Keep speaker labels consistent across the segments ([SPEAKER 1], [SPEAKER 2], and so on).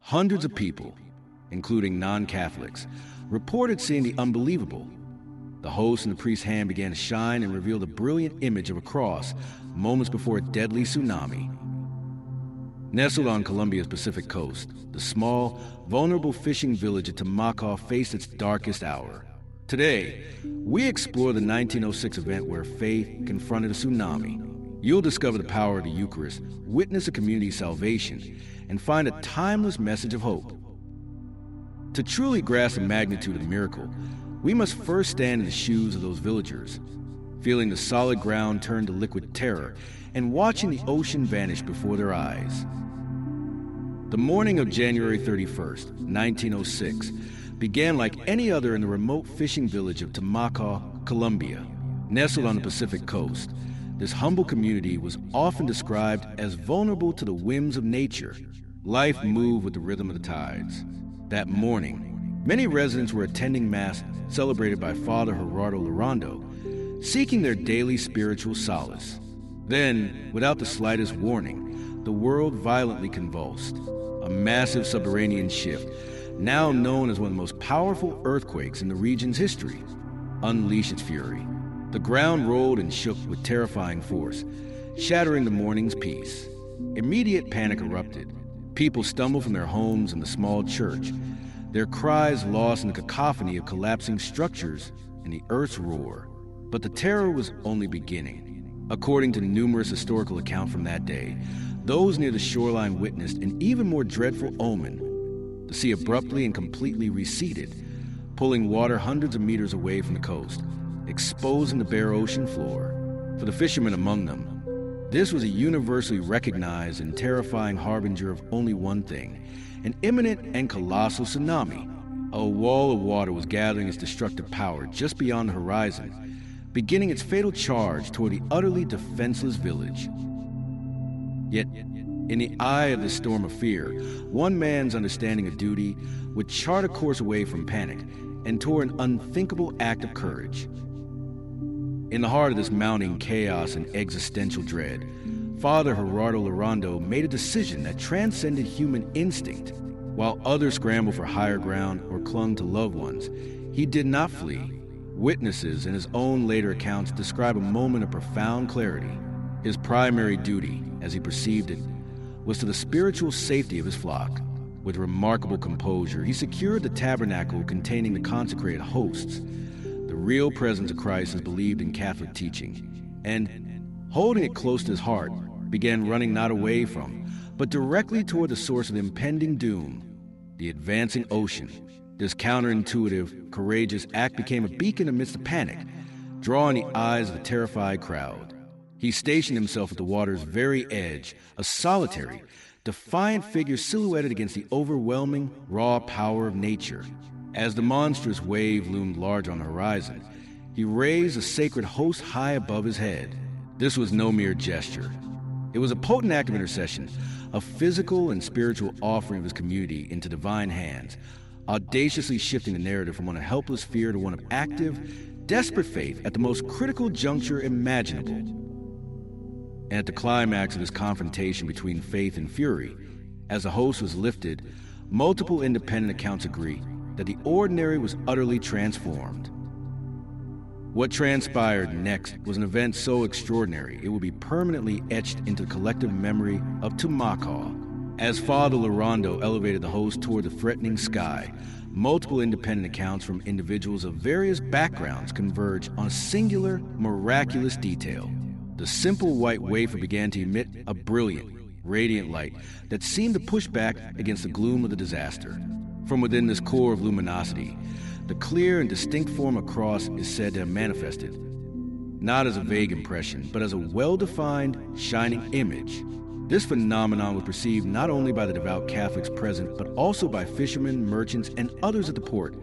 [SPEAKER 1] Hundreds of people, including non-Catholics, reported seeing the unbelievable. The host and the priest's hand began to shine and revealed a brilliant image of a cross moments before a deadly tsunami. Nestled on Colombia's Pacific coast, the small, vulnerable fishing village of Tumaco faced its darkest hour. Today, we explore the 1906 event where faith confronted a tsunami. You'll discover the power of the Eucharist, witness a community's salvation, and find a timeless message of hope. To truly grasp the magnitude of the miracle, we must first stand in the shoes of those villagers, feeling the solid ground turn to liquid terror and watching the ocean vanish before their eyes. The morning of January 31st, 1906, began like any other in the remote fishing village of Tumaco, Colombia. Nestled on the Pacific coast, this humble community was often described as vulnerable to the whims of nature. Life moved with the rhythm of the tides. That morning, many residents were attending Mass celebrated by Father Gerardo Larrondo, seeking their daily spiritual solace. Then, without the slightest warning, the world violently convulsed. A massive subterranean shift, now known as one of the most powerful earthquakes in the region's history, unleashed its fury. The ground rolled and shook with terrifying force, shattering the morning's peace. Immediate panic erupted. People stumbled from their homes in the small church, their cries lost in the cacophony of collapsing structures and the earth's roar. But the terror was only beginning. According to numerous historical accounts from that day, those near the shoreline witnessed an even more dreadful omen. The sea abruptly and completely receded, pulling water hundreds of meters away from the coast, exposing the bare ocean floor. For the fishermen among them, this was a universally recognized and terrifying harbinger of only one thing: an imminent and colossal tsunami. A wall of water was gathering its destructive power just beyond the horizon, beginning its fatal charge toward the utterly defenseless village. Yet, in the eye of this storm of fear, one man's understanding of duty would chart a course away from panic and toward an unthinkable act of courage. In the heart of this mounting chaos and existential dread, Father Gerardo Larrondo made a decision that transcended human instinct. While others scrambled for higher ground or clung to loved ones, he did not flee. Witnesses in his own later accounts describe a moment of profound clarity. His primary duty, as he perceived it, was to the spiritual safety of his flock. With remarkable composure, he secured the tabernacle containing the consecrated hosts, the real presence of Christ as believed in Catholic teaching, and, holding it close to his heart, began running not away from, but directly toward the source of impending doom, the advancing ocean. This counterintuitive, courageous act became a beacon amidst the panic, drawing the eyes of the terrified crowd. He stationed himself at the water's very edge, a solitary, defiant figure silhouetted against the overwhelming, raw power of nature. As the monstrous wave loomed large on the horizon, he raised a sacred host high above his head. This was no mere gesture. It was a potent act of intercession, a physical and spiritual offering of his community into divine hands, audaciously shifting the narrative from one of helpless fear to one of active, desperate faith at the most critical juncture imaginable. And at the climax of this confrontation between faith and fury, as the host was lifted, multiple independent accounts agree that the ordinary was utterly transformed. What transpired next was an event so extraordinary it would be permanently etched into the collective memory of Tumaco. As Father Larrondo elevated the host toward the threatening sky, multiple independent accounts from individuals of various backgrounds converged on a singular, miraculous detail. The simple white wafer began to emit a brilliant, radiant light that seemed to push back against the gloom of the disaster. From within this core of luminosity, the clear and distinct form of cross is said to have manifested, not as a vague impression, but as a well-defined, shining image. This phenomenon was perceived not only by the devout Catholics present, but also by fishermen, merchants, and others at the port,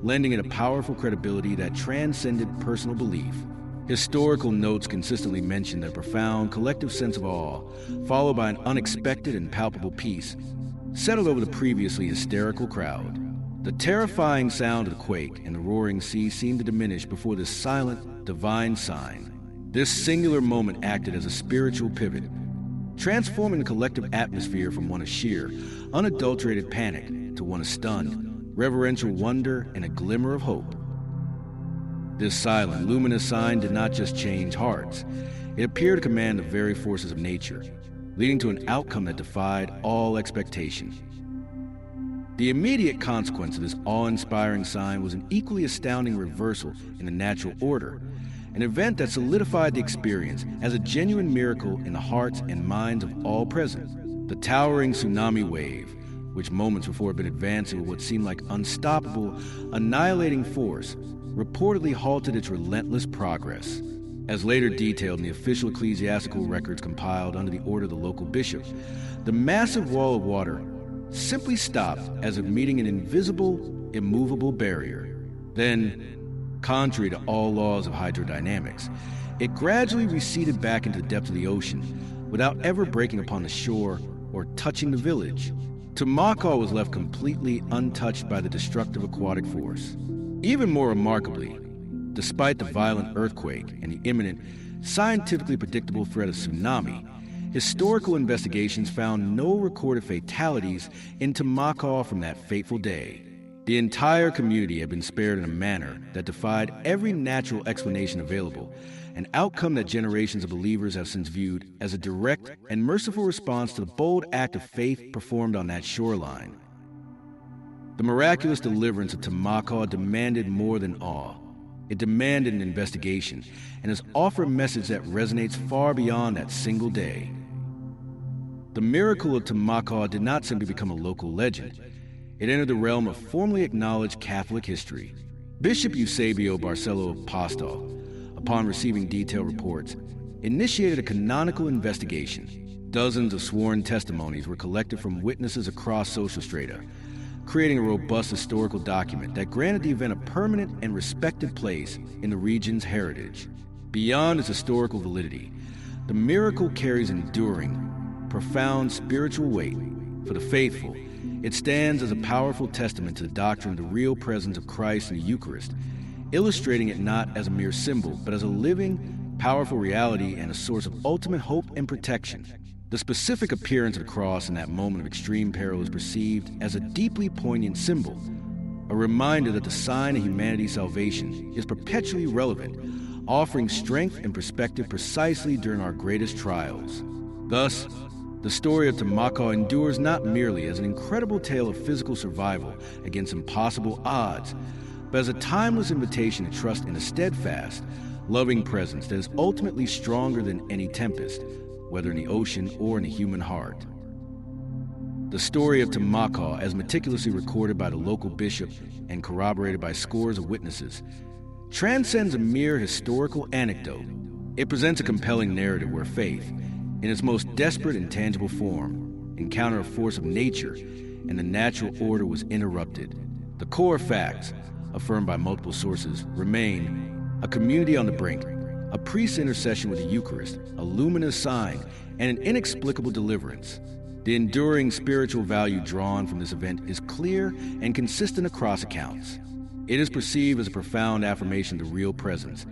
[SPEAKER 1] lending it a powerful credibility that transcended personal belief. Historical notes consistently mention their profound collective sense of awe, followed by an unexpected and palpable peace, settled over the previously hysterical crowd. The terrifying sound of the quake and the roaring sea seemed to diminish before this silent, divine sign. This singular moment acted as a spiritual pivot. transforming the collective atmosphere from one of sheer, unadulterated panic to one of stunned, reverential wonder and a glimmer of hope. This silent, luminous sign did not just change hearts. It appeared to command the very forces of nature, leading to an outcome that defied all expectation. The immediate consequence of this awe-inspiring sign was an equally astounding reversal in the natural order, an event that solidified the experience as a genuine miracle in the hearts and minds of all present. The towering tsunami wave, which moments before had been advancing with what seemed like unstoppable, annihilating force, reportedly halted its relentless progress. As later detailed in the official ecclesiastical records compiled under the order of the local bishop, the massive wall of water simply stopped as if meeting an invisible, immovable barrier. Then, contrary to all laws of hydrodynamics, it gradually receded back into the depths of the ocean without ever breaking upon the shore or touching the village. Tumaco was left completely untouched by the destructive aquatic force. Even more remarkably, despite the violent earthquake and the imminent, scientifically predictable threat of tsunami, historical investigations found no recorded fatalities in Tumaco from that fateful day. The entire community had been spared in a manner that defied every natural explanation available, an outcome that generations of believers have since viewed as a direct and merciful response to the bold act of faith performed on that shoreline. The miraculous deliverance of Tumaco demanded more than awe. It demanded an investigation and has offered a message that resonates far beyond that single day. The miracle of Tumaco did not simply become a local legend. It entered the realm of formally acknowledged Catholic history. Bishop Eusebio Barcelo Apostol, upon receiving detailed reports, initiated a canonical investigation. Dozens of sworn testimonies were collected from witnesses across social strata, creating a robust historical document that granted the event a permanent and respected place in the region's heritage. Beyond its historical validity, the miracle carries enduring, profound spiritual weight. For the faithful, it stands as a powerful testament to the doctrine of the real presence of Christ in the Eucharist, illustrating it not as a mere symbol, but as a living, powerful reality and a source of ultimate hope and protection. The specific appearance of the cross in that moment of extreme peril is perceived as a deeply poignant symbol, a reminder that the sign of humanity's salvation is perpetually relevant, offering strength and perspective precisely during our greatest trials. Thus, the story of Tumaco endures not merely as an incredible tale of physical survival against impossible odds, but as a timeless invitation to trust in a steadfast, loving presence that is ultimately stronger than any tempest, whether in the ocean or in the human heart. The story of Tumaco, as meticulously recorded by the local bishop and corroborated by scores of witnesses, transcends a mere historical anecdote. It presents a compelling narrative where faith, in its most desperate and tangible form, encountered a force of nature and the natural order was interrupted. The core facts, affirmed by multiple sources, remain a community on the brink, a priest's intercession with the Eucharist, a luminous sign, and an inexplicable deliverance. The enduring spiritual value drawn from this event is clear and consistent across accounts. It is perceived as a profound affirmation of the real presence,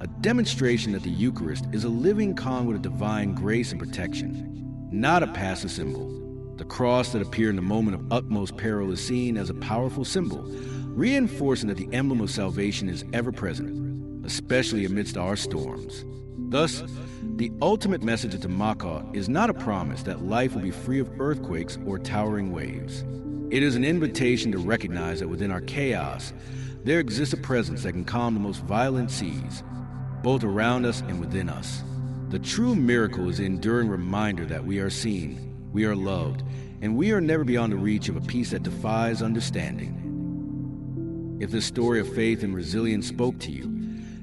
[SPEAKER 1] a demonstration that the Eucharist is a living conduit of divine grace and protection, not a passive symbol. The cross that appeared in the moment of utmost peril is seen as a powerful symbol, reinforcing that the emblem of salvation is ever present, especially amidst our storms. Thus, the ultimate message of Tumaco is not a promise that life will be free of earthquakes or towering waves. It is an invitation to recognize that within our chaos, there exists a presence that can calm the most violent seas, both around us and within us. The true miracle is the enduring reminder that we are seen, we are loved, and we are never beyond the reach of a peace that defies understanding. If this story of faith and resilience spoke to you,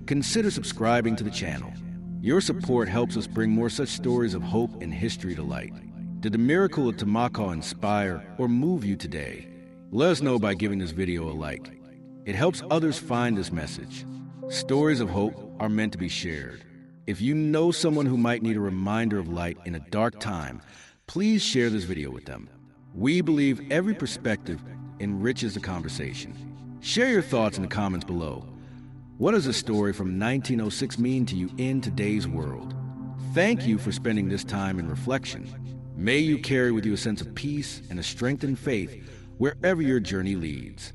[SPEAKER 1] consider subscribing to the channel. Your support helps us bring more such stories of hope and history to light. Did the miracle of Tumaco inspire or move you today? Let us know by giving this video a like. It helps others find this message. Stories of hope are meant to be shared. If you know someone who might need a reminder of light in a dark time, please share this video with them. We believe every perspective enriches the conversation. Share your thoughts in the comments below. What does a story from 1906 mean to you in today's world? Thank you for spending this time in reflection. May you carry with you a sense of peace and a strengthened faith wherever your journey leads.